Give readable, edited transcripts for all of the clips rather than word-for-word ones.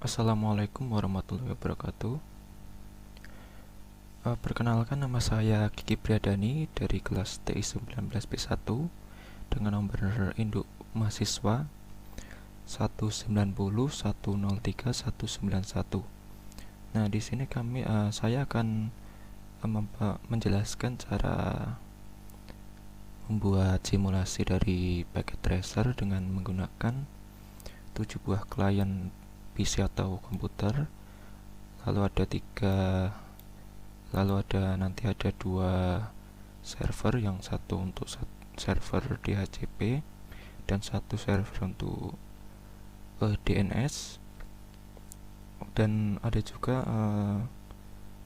Assalamualaikum warahmatullahi wabarakatuh. Perkenalkan, nama saya Kiki Priadani dari kelas TI 19B1 dengan nomor induk mahasiswa 190103191. Nah, di sini saya akan menjelaskan cara membuat simulasi dari packet tracer dengan menggunakan 7 buah klien PC atau komputer. Nanti ada dua server, yang satu untuk server DHCP dan satu server untuk DNS, dan ada juga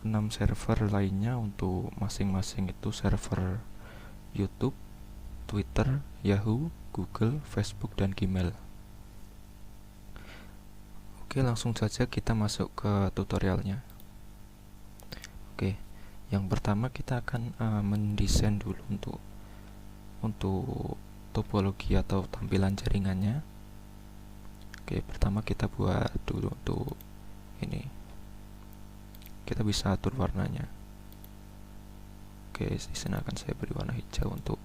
6 server lainnya untuk masing-masing itu server YouTube, Twitter, Yahoo, Google, Facebook, dan Gmail. Oke, langsung saja kita masuk ke tutorialnya. Oke, yang pertama kita akan mendesain dulu untuk topologi atau tampilan jaringannya. Oke, pertama kita buat dulu untuk ini. Kita bisa atur warnanya. Oke, di sini akan saya beri warna hijau untuk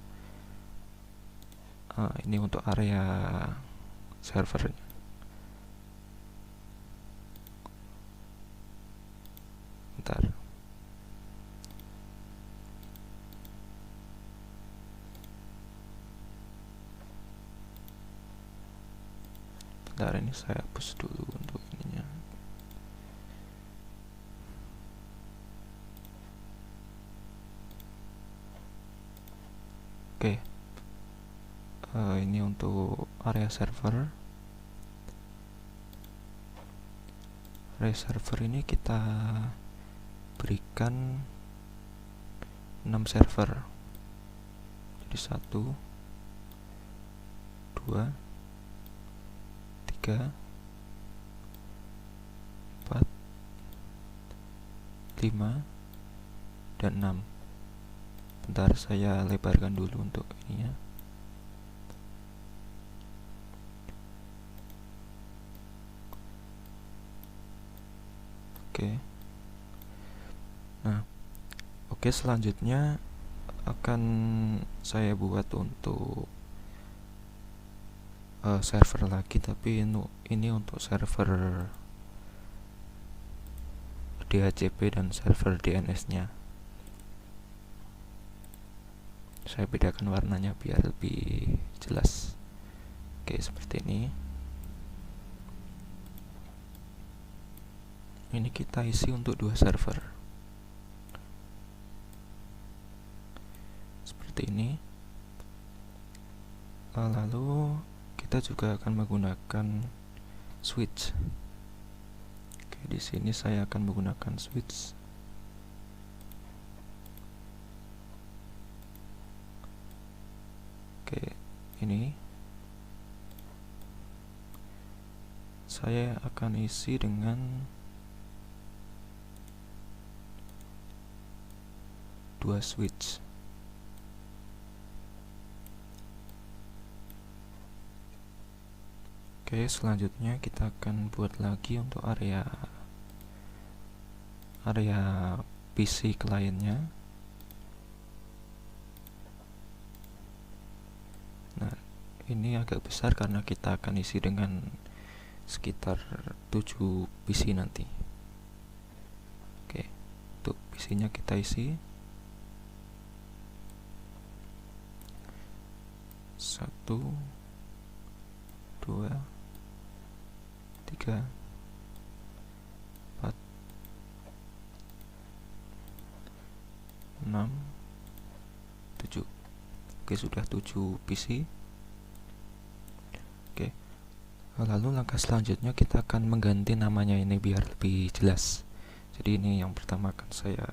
ini untuk area servernya. Bentar. Ini saya hapus dulu untuk ininya. Oke, ini untuk area server. Area server ini kita berikan 6 server. Jadi 1, 2, 3, 4, 5, dan 6. Bentar, saya lebarkan dulu untuk ininya. Oke. Nah, oke, selanjutnya akan saya buat untuk server lagi, tapi ini untuk server DHCP dan server DNS-nya. Saya bedakan warnanya biar lebih jelas. Oke, seperti ini. Ini kita isi untuk 2 server. Seperti ini. Lalu kita juga akan menggunakan switch. Oke, di sini saya akan menggunakan switch. Oke, ini saya akan isi dengan 2 switch. Oke, selanjutnya kita akan buat lagi untuk area PC kliennya. Nah, ini agak besar karena kita akan isi dengan sekitar 7 PC nanti. Oke, untuk PC-nya kita isi 1, 2, 3, 4, 6, 7. Oke, sudah 7 PC. Oke, lalu langkah selanjutnya kita akan mengganti namanya ini biar lebih jelas. Jadi ini yang pertama akan saya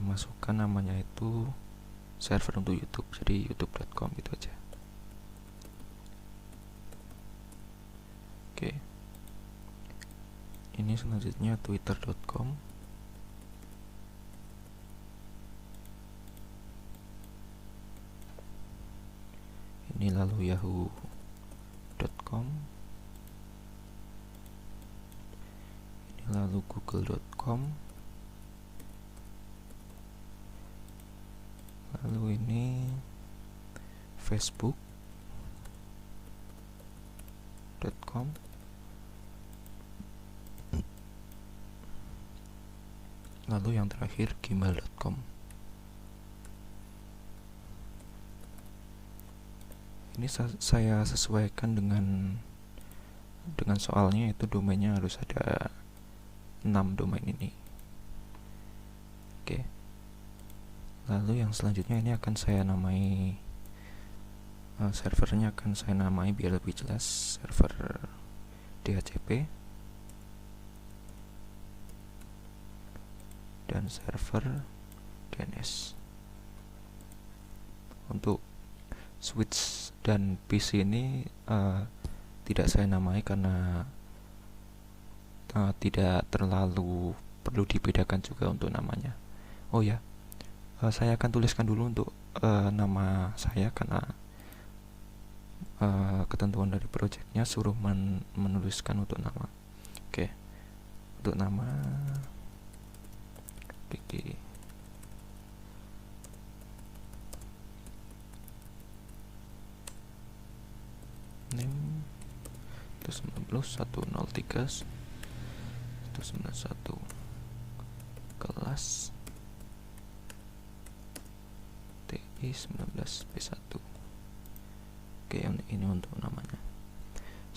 masukkan namanya itu server untuk YouTube, jadi youtube.com gitu aja. Oke, ini selanjutnya twitter.com. Ini lalu yahoo.com. lalu google.com, lalu ini facebook.com, lalu yang terakhir gmail.com. Ini saya sesuaikan dengan soalnya, itu domainnya harus ada 6 domain ini. Oke. Lalu yang selanjutnya ini akan saya namai servernya akan saya namai biar lebih jelas, server DHCP dan server DNS. Untuk switch dan PC ini tidak saya namai karena tidak terlalu perlu dibedakan juga untuk namanya. Oh ya, saya akan tuliskan dulu untuk nama saya karena ketentuan dari projectnya suruh menuliskan untuk nama. Oke, untuk nama Kiki. Name itu 19.103 191 kelas TI 19B1. Oke, ini untuk namanya.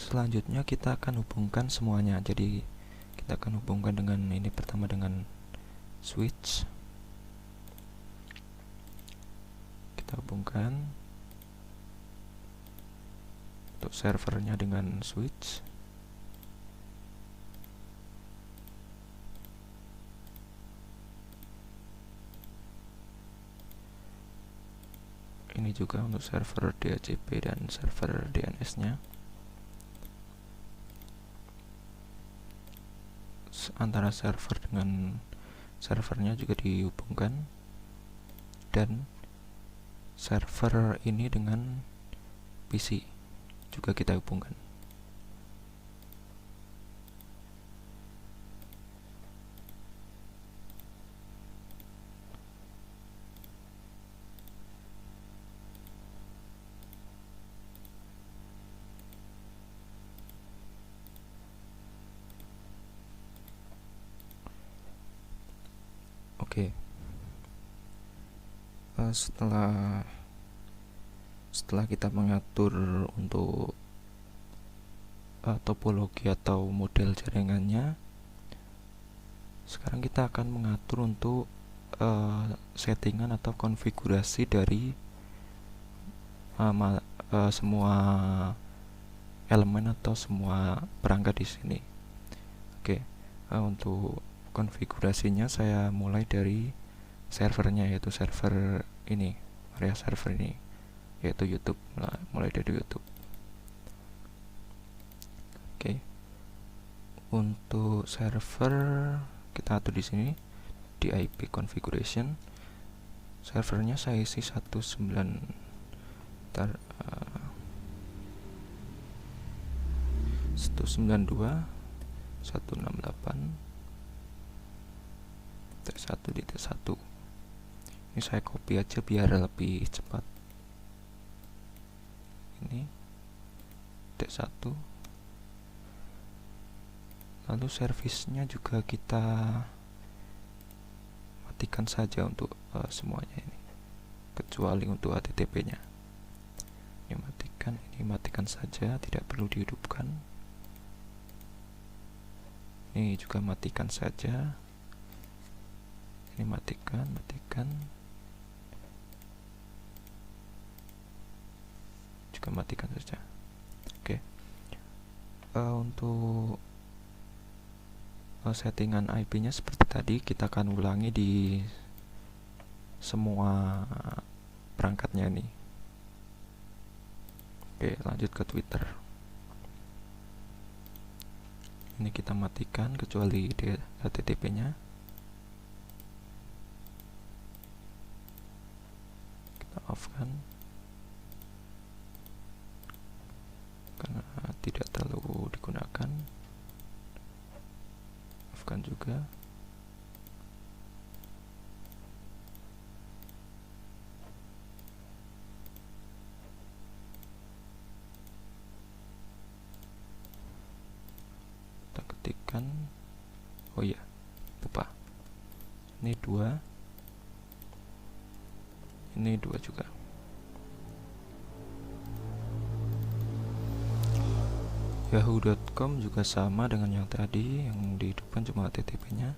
Selanjutnya kita akan hubungkan semuanya. Jadi kita akan hubungkan dengan ini, pertama dengan switch. Kita hubungkan untuk servernya dengan switch. Ini juga untuk server DHCP dan server DNS-nya. Antara server dengan servernya juga dihubungkan, dan server ini dengan PC juga kita hubungkan. Oke. Setelah kita mengatur untuk topologi atau model jaringannya, sekarang kita akan mengatur untuk settingan atau konfigurasi dari semua elemen atau semua perangkat di sini. Oke, untuk konfigurasinya saya mulai dari servernya, yaitu server ini, area server ini, yaitu YouTube. Mulai dari YouTube. Oke. Untuk server kita atur di sini di IP configuration. Servernya saya isi 192.168.1.1. Ini saya copy aja biar lebih cepat. Ini T1. Lalu servisnya juga kita matikan saja untuk semuanya ini, kecuali untuk HTTP-nya. Ini matikan saja, tidak perlu dihidupkan. Ini juga matikan saja. Ini matikan. Juga matikan saja. Oke. Untuk settingan IP-nya seperti tadi, kita akan ulangi di semua perangkatnya nih. Oke, lanjut ke Twitter. Ini kita matikan kecuali HTTP-nya. Kita off-kan karena tidak terlalu digunakan. juga. Kita ketikkan, oh iya, lupa, ini 2, ini 2 juga. Yahoo.com juga sama dengan yang tadi, yang di depan cuma HTTP-nya.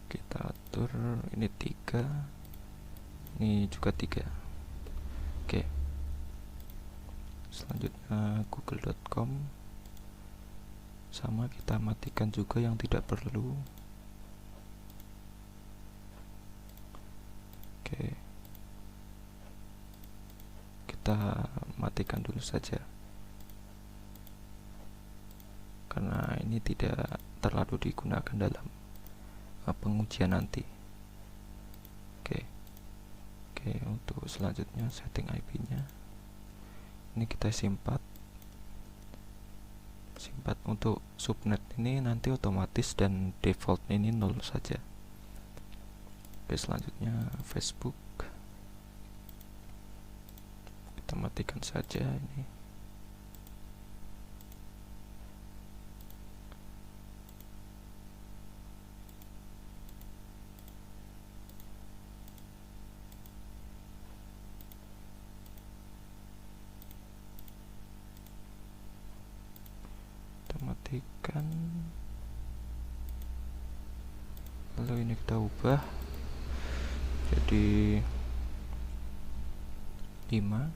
Kita atur ini 3, ini juga 3. Oke, selanjutnya google.com sama, kita matikan juga yang tidak perlu. Oke, kita matikan dulu saja karena ini tidak terlalu digunakan dalam pengujian nanti. Oke, untuk selanjutnya setting IP-nya ini kita simpan untuk subnet ini nanti otomatis, dan default ini 0 saja. Oke, selanjutnya Facebook kita matikan saja ini. Matikan, lalu ini kita ubah jadi 5,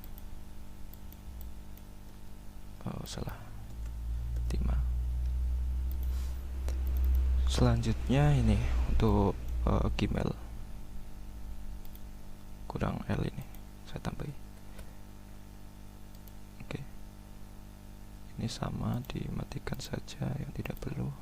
oh salah, 5. Selanjutnya ini untuk Gmail, kurang L ini saya tambahin. Ini sama, dimatikan saja yang tidak perlu.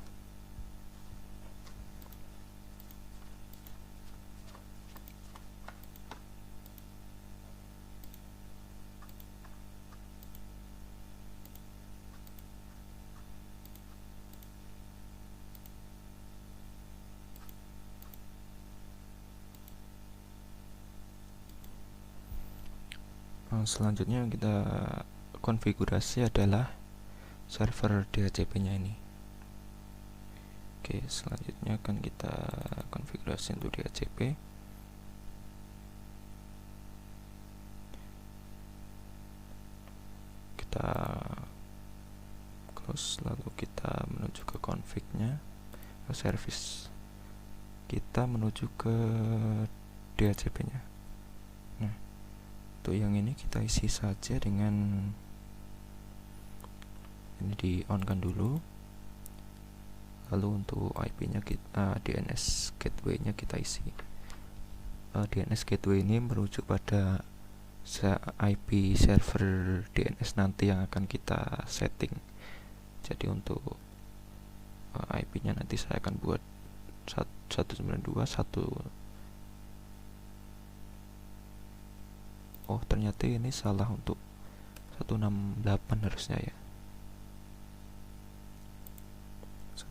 Selanjutnya yang kita konfigurasi adalah server DHCP-nya ini. Oke, selanjutnya akan kita konfigurasi untuk DHCP. Kita close, lalu kita menuju ke config-nya, ke service. Kita menuju ke DHCP-nya. Nah, untuk yang ini kita isi saja dengan ini di on kan dulu. Lalu untuk IP-nya kita DNS gateway-nya kita isi. DNS gateway ini merujuk pada IP server DNS nanti yang akan kita setting. Jadi untuk IP-nya nanti saya akan buat 192.1. Oh, ternyata ini salah, untuk 168 harusnya ya.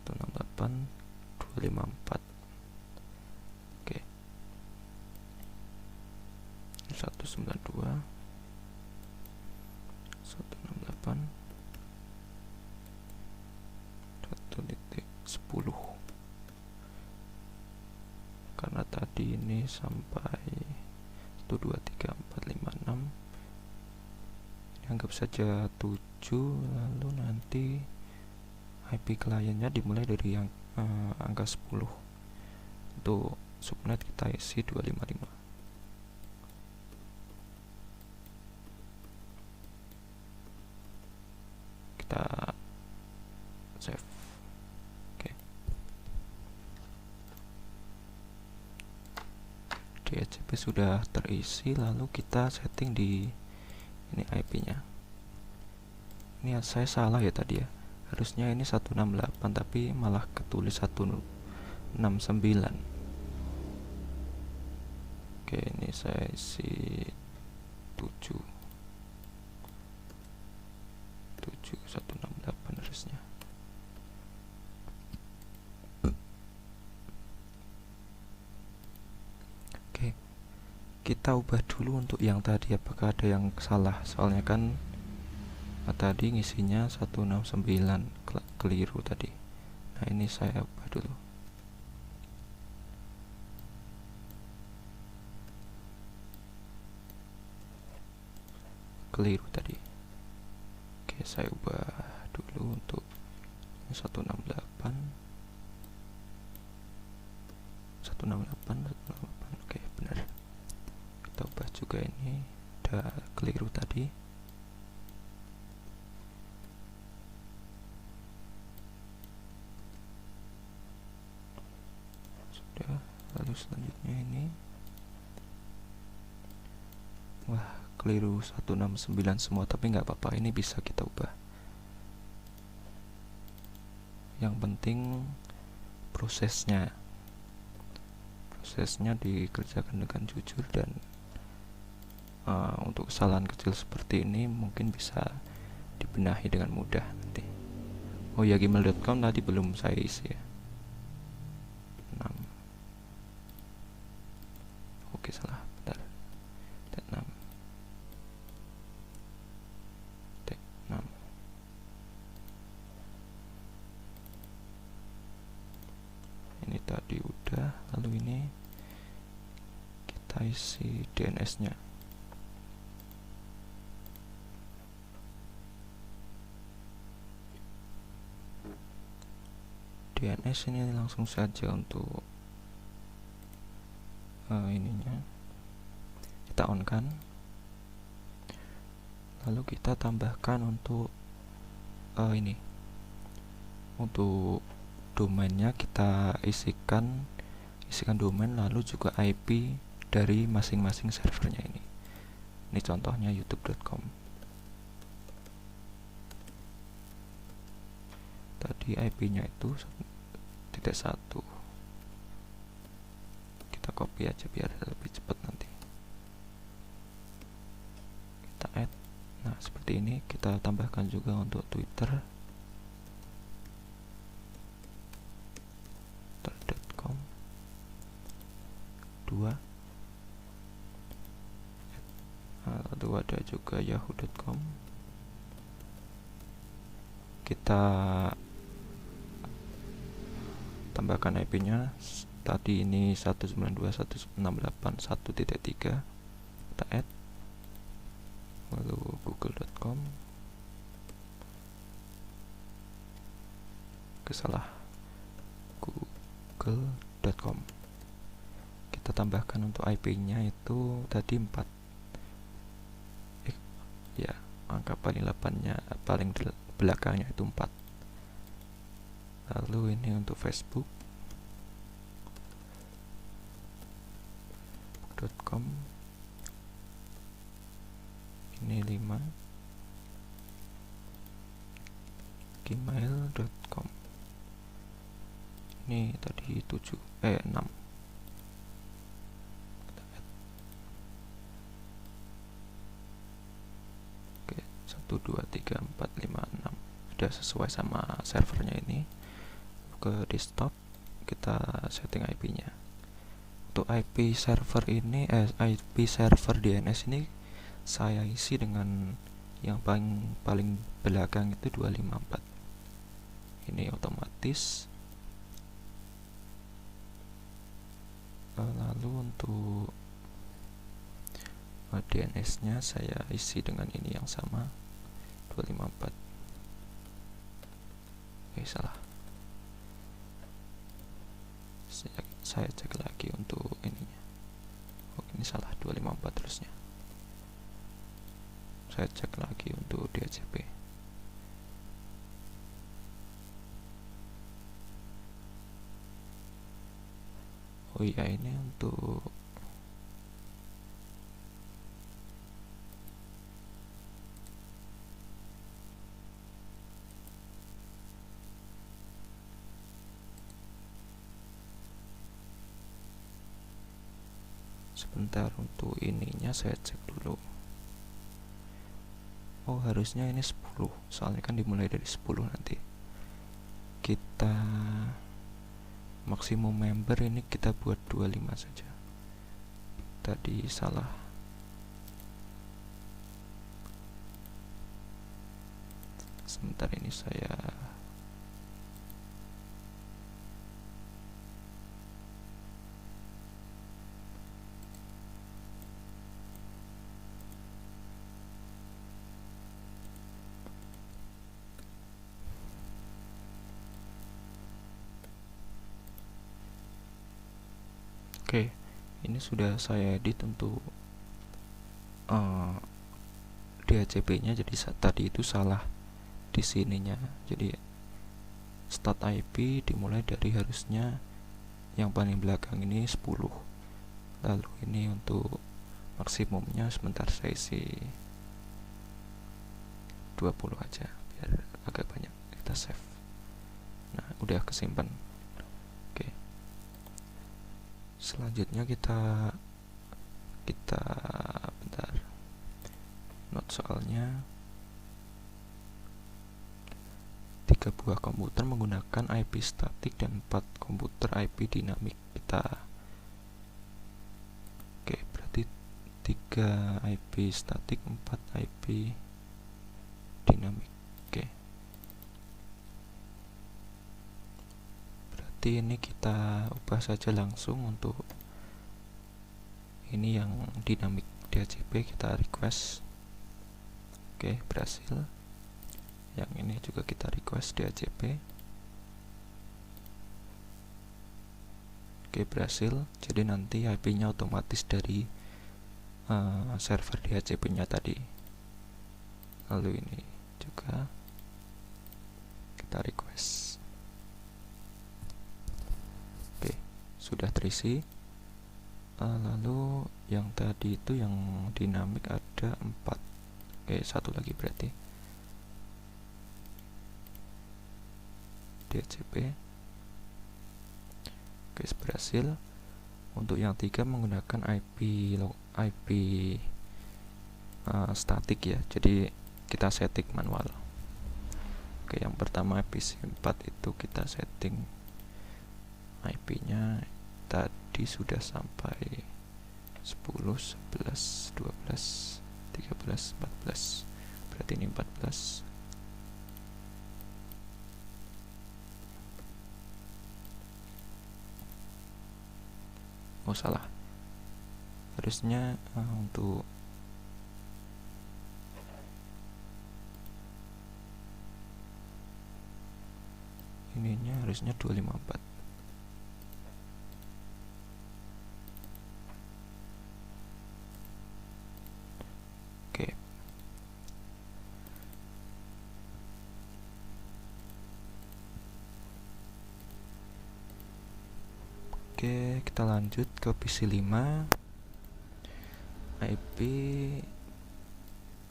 168.254. Oke. 192 168 1.10. Karena tadi ini sampai 1 2 3 4 5 6, anggap saja 7. Lalu nanti IP kliennya dimulai dari yang angka 10. Untuk subnet kita isi 255. Kita save. Oke. DHCP sudah terisi, lalu kita setting di Ini IP-nya. Ini saya salah ya tadi ya, harusnya ini 168 tapi malah ketulis 169. Oke, ini saya isi 7 168 harusnya. Oke, kita ubah dulu untuk yang tadi, apakah ada yang salah, soalnya kan tadi ngisinya 169 keliru tadi. Nah, ini saya ubah dulu. Keliru tadi. Oke, saya ubah dulu untuk 168. Oke, benar. Kita ubah juga ini, udah keliru tadi. Sudah, lalu selanjutnya ini. Wah, keliru 169 semua, tapi nggak apa-apa, ini bisa kita ubah. Yang penting prosesnya dikerjakan dengan jujur, dan untuk kesalahan kecil seperti ini mungkin bisa dibenahi dengan mudah nanti. Oh ya, gmail.com tadi belum saya isi ya. 6. Oke, salah, bentar. 6. Ini tadi udah, lalu ini kita isi DNS-nya. DNS ini langsung saja untuk ininya kita on kan, lalu kita tambahkan untuk ini, untuk domainnya kita isikan domain, lalu juga IP dari masing-masing servernya ini. Ini contohnya youtube.com. Tadi IP-nya itu 1.1. Kita copy aja biar lebih cepat nanti. Kita add. Nah, seperti ini. Kita tambahkan juga untuk Twitter. Twitter.com 2. Lalu ada juga yahoo.com. Kita tambahkan IP-nya. Tadi ini 192.168.1.3. Kita add. Lalu google.com. Salah, google.com. Kita tambahkan untuk IP-nya itu tadi 4. Ya, angka paling 8-nya, paling belakangnya itu 4. Lalu ini untuk facebook.com. Ini 5. gmail.com. Ini tadi 6. Oke, 1 2 3 4 5 6. Sudah sesuai sama servernya ini. Ke desktop kita setting IP-nya. Untuk IP server ini IP server DNS ini saya isi dengan yang paling belakang itu 254. Ini otomatis. Lalu untuk DNS-nya saya isi dengan ini yang sama, 254. Salah. Saya cek lagi untuk ininya. Ini salah, 254 terusnya. Saya cek lagi untuk DHCP. Oh iya, ini untuk Sebentar, untuk ininya saya cek dulu. Oh, harusnya ini 10, soalnya kan dimulai dari 10 nanti. Kita maksimum member ini kita buat 25 saja. Tadi salah. Sebentar, ini saya Oke, ini sudah saya edit untuk DHCP-nya. Jadi tadi itu salah di sininya. Jadi start IP dimulai dari harusnya yang paling belakang ini 10. Lalu ini untuk maksimumnya sebentar saya isi 20 aja biar agak banyak. Kita save. Nah, udah kesimpan. Oke. Selanjutnya kita bentar. Note soalnya 3 buah komputer menggunakan IP statik dan 4 komputer IP dinamik. Oke, berarti 3 IP statik, 4 IP dinamik. Oke. Berarti ini kita ubah saja langsung. Untuk ini yang dinamik DHCP kita request. Oke, berhasil. Yang ini juga kita request DHCP. Oke, berhasil. Jadi nanti IP-nya otomatis dari server DHCP-nya tadi. Lalu ini juga kita request. Oke, sudah terisi. Lalu yang tadi itu yang dinamik ada 4. Oke, satu lagi berarti DHCP. Oke, berhasil. Untuk yang 3 menggunakan IP statik ya, jadi kita setting manual. Oke, yang pertama IPC4 itu kita setting IP-nya tadi sudah sampai 10, 11, 12, 13, 14. Berarti ini 14. Oh, salah. Harusnya untuk ininya harusnya 254. Oke. Oke, kita lanjut ke PC 5. IP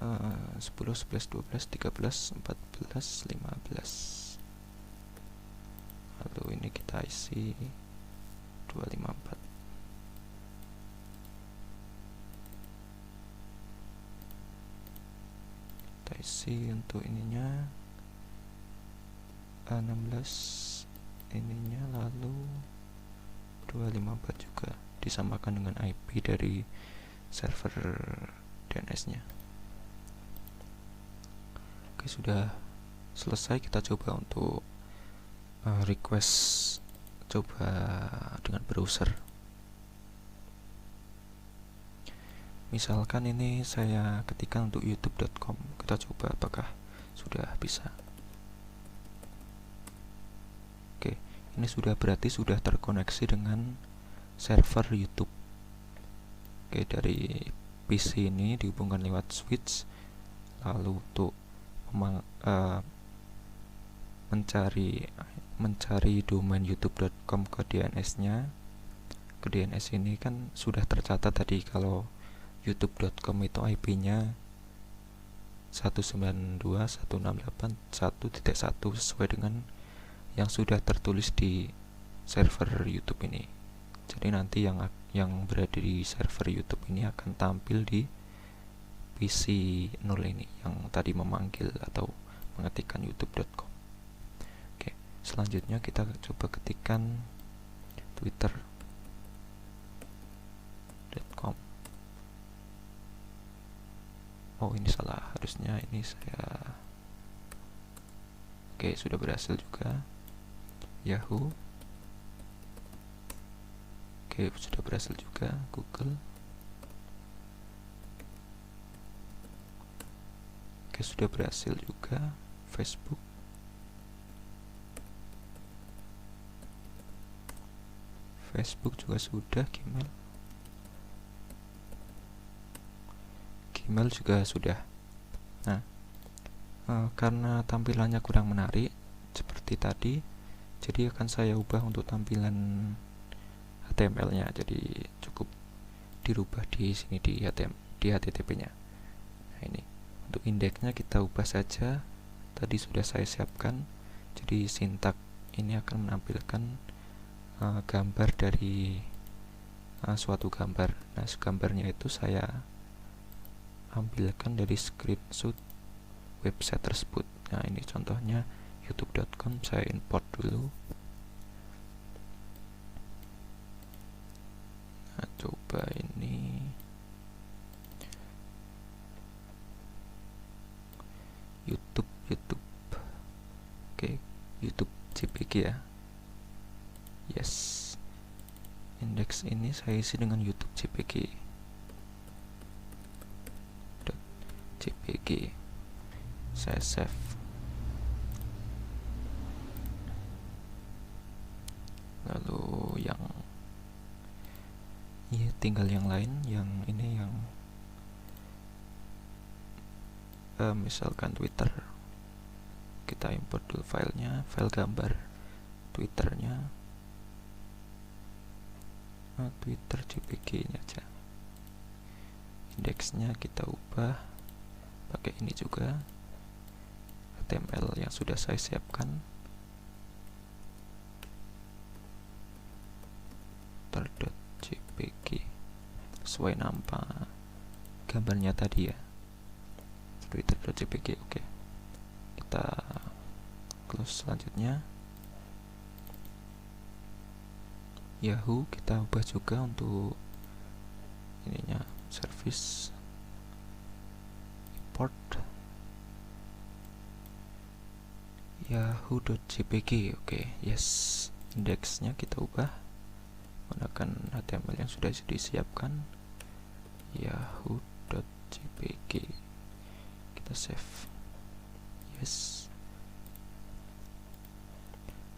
10, 11, 12, 13, 14, 15. Lalu ini kita isi 254. Kita isi untuk ininya 16 ininya, lalu 254 juga disamakan dengan IP dari server DNS-nya. Oke, sudah selesai. Kita coba untuk request coba dengan browser. Misalkan ini saya ketikkan untuk youtube.com. Kita coba apakah sudah bisa. Oke, ini sudah, berarti sudah terkoneksi dengan server YouTube. Oke, dari PC ini dihubungkan lewat switch. Lalu untuk mencari domain youtube.com ke DNS-nya. Ke DNS ini kan sudah tercatat tadi kalau youtube.com itu IP-nya 192.168.1.1 sesuai dengan yang sudah tertulis di server YouTube ini. Jadi nanti yang yang berada di server YouTube ini akan tampil di PC 0 ini yang tadi memanggil atau mengetikkan youtube.com. Oke, selanjutnya kita coba ketikkan twitter.com. Oh, ini salah, harusnya ini saya. Oke, sudah berhasil juga. Yahoo. Oke, sudah berhasil juga. Google. Oke, sudah berhasil juga. Facebook. Facebook juga sudah. Gmail juga sudah. Nah, karena tampilannya kurang menarik seperti tadi, jadi akan saya ubah untuk tampilan HTML-nya. Jadi cukup dirubah di sini di HTTP-nya. Nah, ini untuk indeksnya kita ubah saja. Tadi sudah saya siapkan. Jadi sintak ini akan menampilkan gambar dari suatu gambar. Nah, gambarnya itu saya ambilkan dari screenshot website tersebut. Nah, ini contohnya youtube.com. Saya import dulu. Nah, coba ini YouTube. Oke, YouTube JPG ya. Yes. Indeks ini saya isi dengan YouTube JPG. .jpg. Saya save. Lalu yang tinggal yang lain, yang ini yang misalkan Twitter. Kita import dulu filenya, file gambar Twitternya. Twitter JPG ini aja. Indeksnya kita ubah pakai ini juga, HTML yang sudah saya siapkan. Twitter.jpg sesuai nama gambarnya tadi ya, Twitter.jpg. Oke, kita close. Selanjutnya Yahoo kita ubah juga untuk ininya, service import yahoo.jpg. Oke, yes. Indeksnya kita ubah menggunakan HTML yang sudah disiapkan, yahoo.jpg. Kita save. Yes.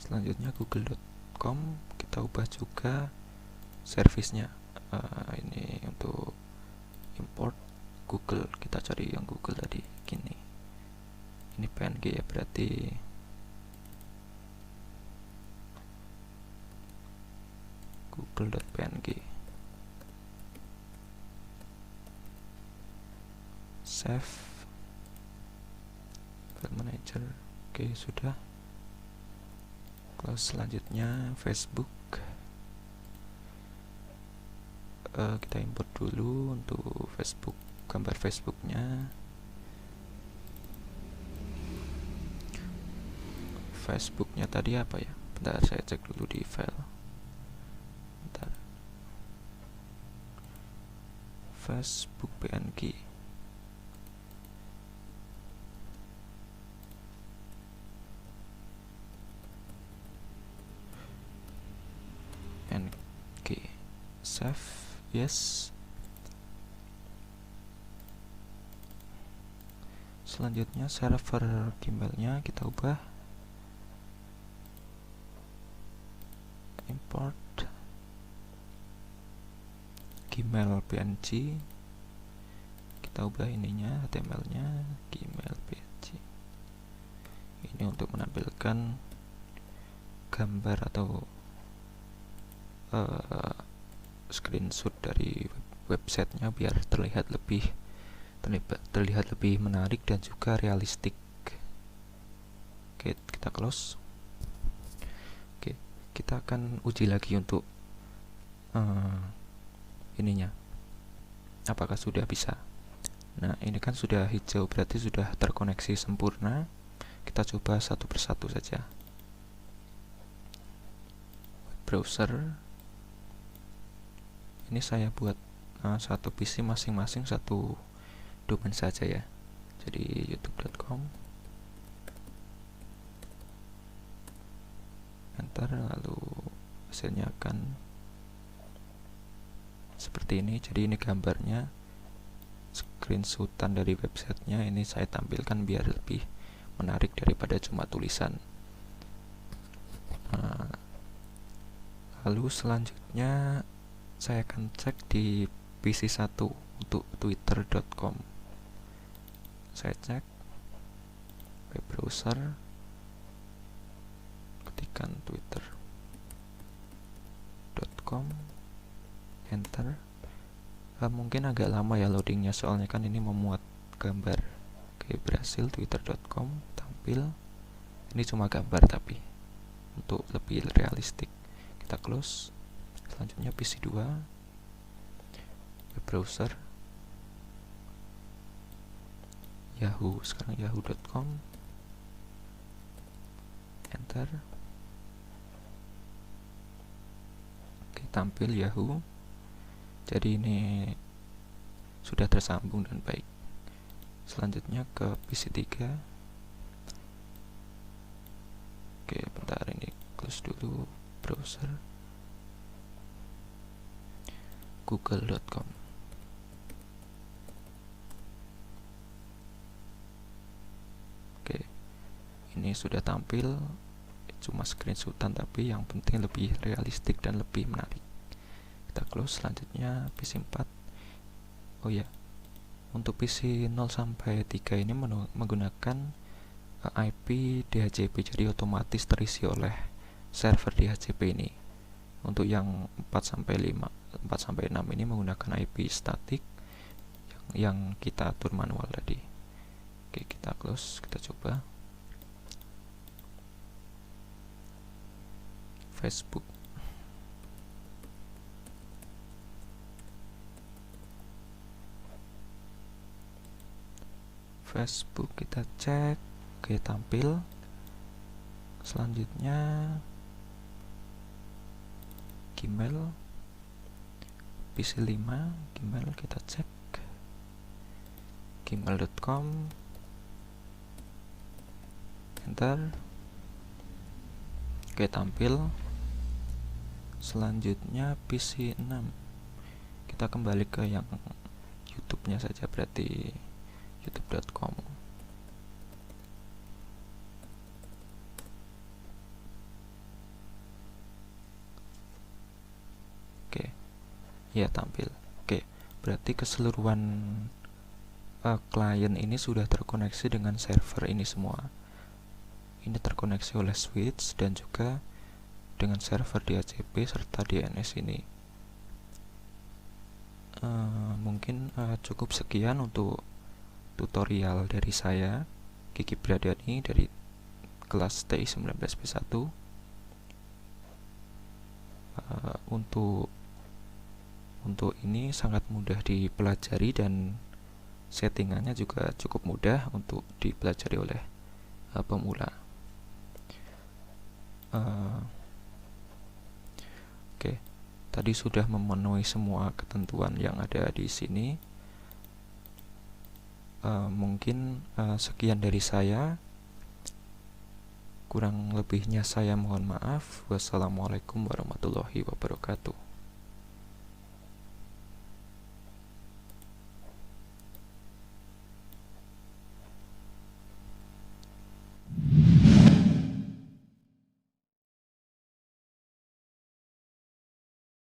Selanjutnya google.com kita ubah juga servisnya. Ini untuk import Google, kita cari yang Google tadi gini. Ini PNG ya, berarti google.png. Save. File manager. Oke, sudah. Close. Selanjutnya Facebook. Kita import dulu untuk Facebook, gambar Facebooknya. Facebooknya tadi apa ya? Bentar, saya cek dulu di file. Bentar. Facebook PNG. PNG. Save. Yes. Selanjutnya server Gmailnya kita ubah, import Gmail PNG. Kita ubah ininya, HTML-nya Gmail PNG. Ini untuk menampilkan gambar atau screenshot dari websitenya biar terlihat lebih menarik dan juga realistik. Oke, kita close. Oke, kita akan uji lagi untuk ininya, apakah sudah bisa. Nah, ini kan sudah hijau, berarti sudah terkoneksi sempurna. Kita coba satu persatu saja. Browser, ini saya buat satu PC masing-masing satu domain saja ya. Jadi youtube.com, enter, lalu hasilnya akan seperti ini. Jadi ini gambarnya, screenshotan dari websitenya. Ini saya tampilkan biar lebih menarik daripada cuma tulisan. Lalu selanjutnya saya akan cek di PC1 untuk twitter.com. Saya cek web browser, ketikkan twitter.com, enter. Mungkin agak lama ya loadingnya, soalnya kan ini memuat gambar. Oke, berhasil, twitter.com tampil. Ini cuma gambar tapi untuk lebih realistik. Kita close. Selanjutnya PC2, web browser, Yahoo, sekarang yahoo.com, enter. Oke, tampil Yahoo. Jadi ini sudah tersambung dan baik. Selanjutnya ke PC3. Oke, bentar, ini close dulu browser, google.com. Oke, ini sudah tampil, cuma screenshotan tapi yang penting lebih realistik dan lebih menarik. Kita close. Selanjutnya PC4. Oh ya, untuk PC 0 sampai 3 ini menggunakan IP DHCP, jadi otomatis terisi oleh server DHCP ini. Untuk yang 4 sampai 5, 4 sampai 6 ini menggunakan IP statik yang kita atur manual tadi. Oke, kita close, kita coba. Facebook. Facebook kita cek. Oke, tampil. Selanjutnya Gmail, PC5, Gmail kita cek. gmail.com, enter. Oke, tampil. Selanjutnya PC6, kita kembali ke yang YouTube-nya saja, berarti youtube.com. Oke, ya tampil. Oke, berarti keseluruhan klien ini sudah terkoneksi dengan server ini semua. Ini terkoneksi oleh switch dan juga dengan server DHCP serta DNS ini. Mungkin cukup sekian untuk tutorial dari saya, Kiki Bradani dari kelas TI 19B1. Untuk ini sangat mudah dipelajari dan settingannya juga cukup mudah untuk dipelajari oleh pemula. Oke, tadi sudah memenuhi semua ketentuan yang ada di sini. Mungkin sekian dari saya. Kurang lebihnya saya mohon maaf. Wassalamualaikum warahmatullahi wabarakatuh.